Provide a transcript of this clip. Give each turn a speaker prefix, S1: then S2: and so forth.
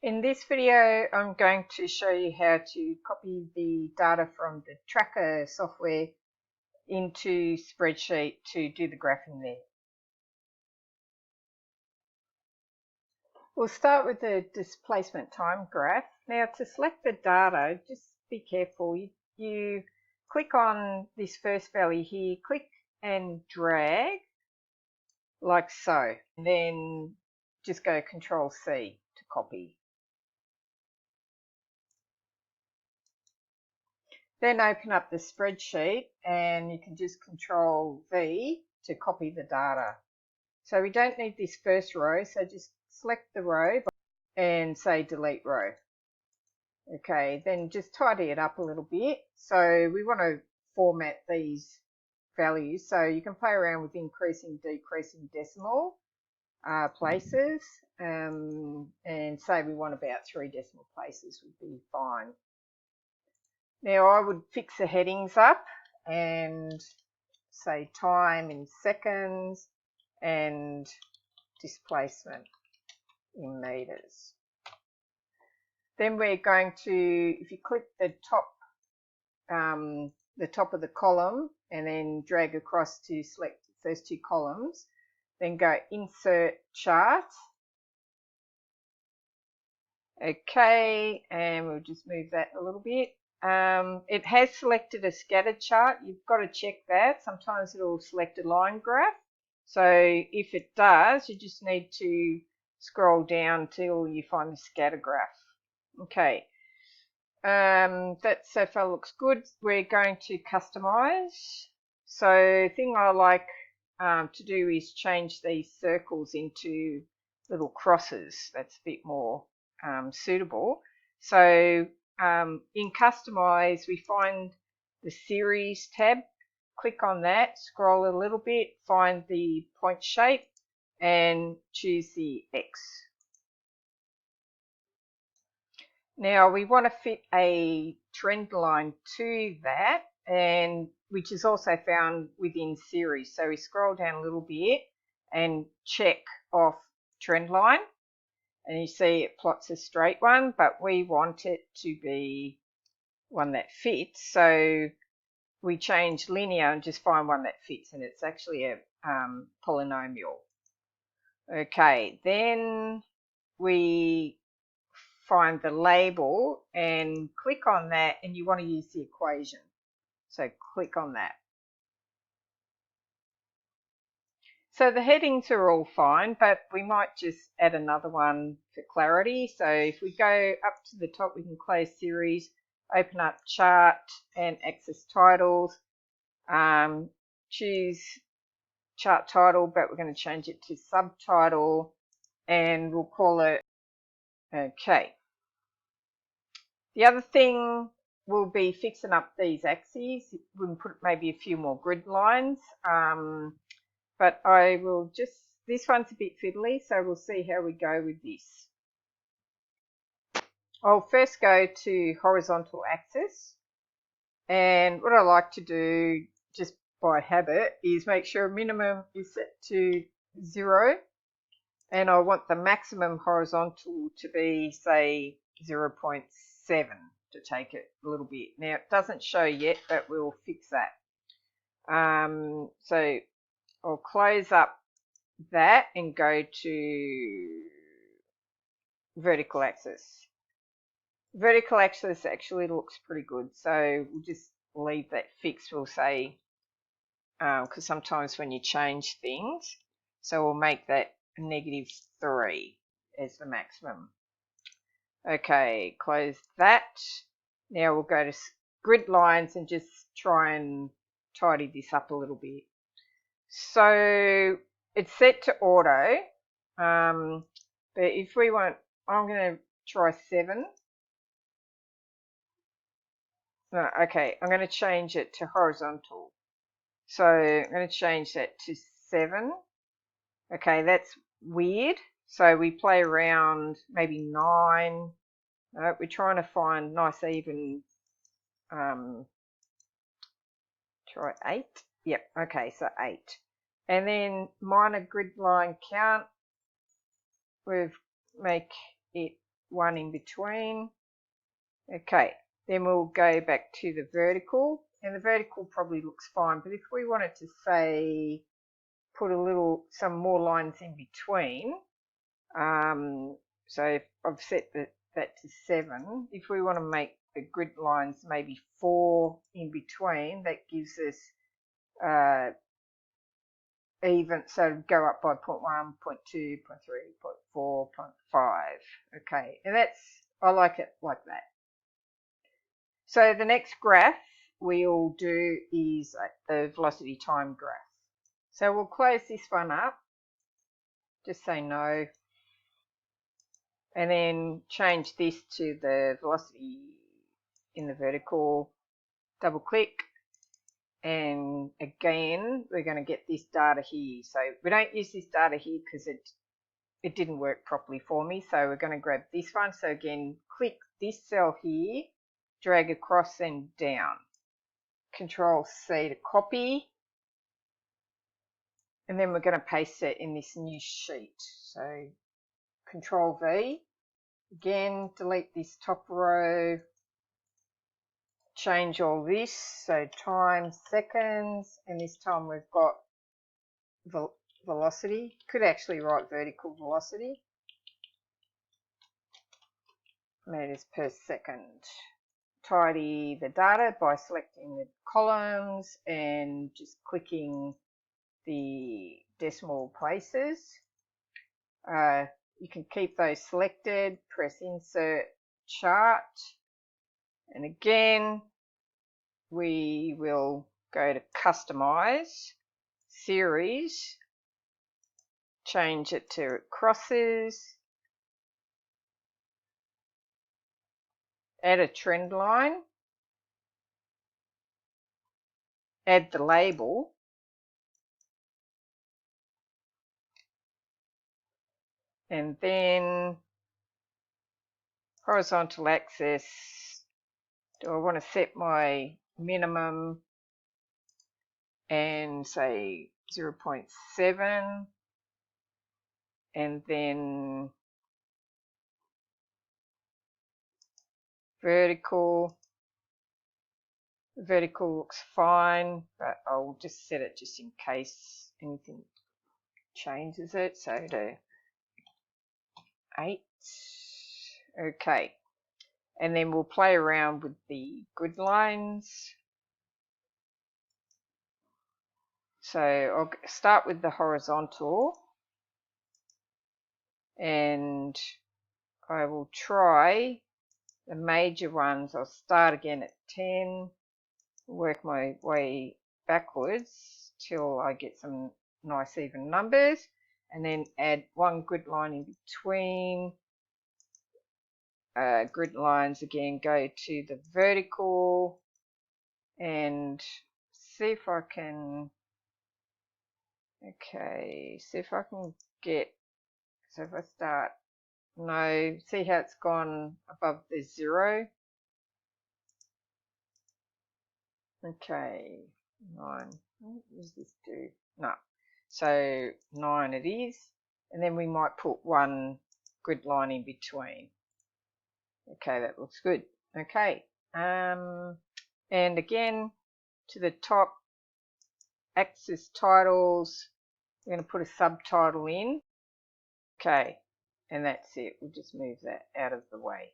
S1: In this video, I'm going to show you how to copy the data from the tracker software into spreadsheet to do the graphing there. We'll start with the displacement time graph. Now to select the data, just be careful. You click on this first value here, click and drag like so, and then just go Control C to copy. Then open up the spreadsheet and you can just Control V to copy the data. So we don't need this first row, so just select the row and say delete row. Okay, then just tidy it up a little bit. So we want to format these values, so you can play around with increasing, decreasing decimal places, and say we want about 3 decimal places would be fine. Now I would fix the headings up and say time in seconds and displacement in meters. Then we're going to, if you click the top of the column and then drag across to select the first 2 columns, then go insert chart. Okay, and we'll just move that a little bit. It has selected a scattered chart. You've got to check that. Sometimes it'll select a line graph. So if it does, you just need to scroll down till you find the scatter graph. Okay, that so far looks good. We're going to customize. So the thing I like to do is change these circles into little crosses. That's a bit more suitable. So in customize, we find the series tab, click on that, scroll a little bit, find the point shape and choose the X. Now we want to fit a trend line to that, and which is also found within series. So we scroll down a little bit and check off trend line, and you see it plots a straight one, but we want it to be one that fits. So we change linear and just find one that fits, and it's actually a polynomial. Okay, then we find the label and click on that, and you want to use the equation. So click on that. So the headings are all fine, but we might just add another one for clarity. So if we go up to the top, we can close series, open up chart and access titles, choose chart title, but we're going to change it to subtitle, and we'll call it okay. The other thing will be fixing up these axes. We can put maybe a few more grid lines, but I will just, this one's a bit fiddly, so we'll see how we go with this. I'll first go to horizontal axis, and what I like to do just by habit is make sure minimum is set to 0, and I want the maximum horizontal to be, say, 0.7 to take it a little bit. Now it doesn't show yet, but we'll fix that. So I'll close up that and go to vertical axis. Vertical axis actually looks pretty good, so we'll just leave that fixed. We'll say, because sometimes when you change things, so we'll make that -3 as the maximum. Okay, close that. Now we'll go to grid lines and just try and tidy this up a little bit. So it's set to auto, but if we want, I'm going to try 7. No, okay, I'm going to change it to horizontal. So I'm going to change that to 7. Okay, that's weird. So we play around, maybe 9. We're trying to find nice even, try 8. Yep, okay, so 8. And then minor grid line count, we'll make it one in between. Okay, then we'll go back to the vertical, and the vertical probably looks fine, but if we wanted to say put some more lines in between, so if I've set that to 7, if we want to make the grid lines maybe 4 in between, that gives us even, so go up by 0.1, 0.2, 0.3, 0.4, 0.5. Okay, and I like it like that. So the next graph we'll do is the velocity time graph. So we'll close this one up, just say no, and then change this to the velocity in the vertical, double click, and again we're going to get this data here. So we don't use this data here because it didn't work properly for me, so we're going to grab this one. So again, click this cell here, drag across and down, Control C to copy, and then we're going to paste it in this new sheet. So Control V, again delete this top row, change all this, so time, seconds, and this time we've got velocity. Could actually write vertical velocity, meters per second. Tidy the data by selecting the columns and just clicking the decimal places. You can keep those selected, press insert chart, and again we will go to customize series, change it to crosses, add a trend line, add the label, and then horizontal axis. Do I want to set my minimum and say 0.7, and then vertical looks fine, but I'll just set it just in case anything changes it, so to 8. Okay, and then we'll play around with the grid lines. So I'll start with the horizontal, and I will try the major ones. I'll start again at 10, work my way backwards till I get some nice even numbers, and then add one grid line in between. Grid lines again, go to the vertical and see if I can, okay, see if I can get, so if I start, no, see how it's gone above the 0. Okay, 9, what does this do? No, so 9 it is, and then we might put one grid line in between. Okay, that looks good. Okay, and again to the top, axis titles, we're going to put a subtitle in. Okay, and that's it. We'll just move that out of the way.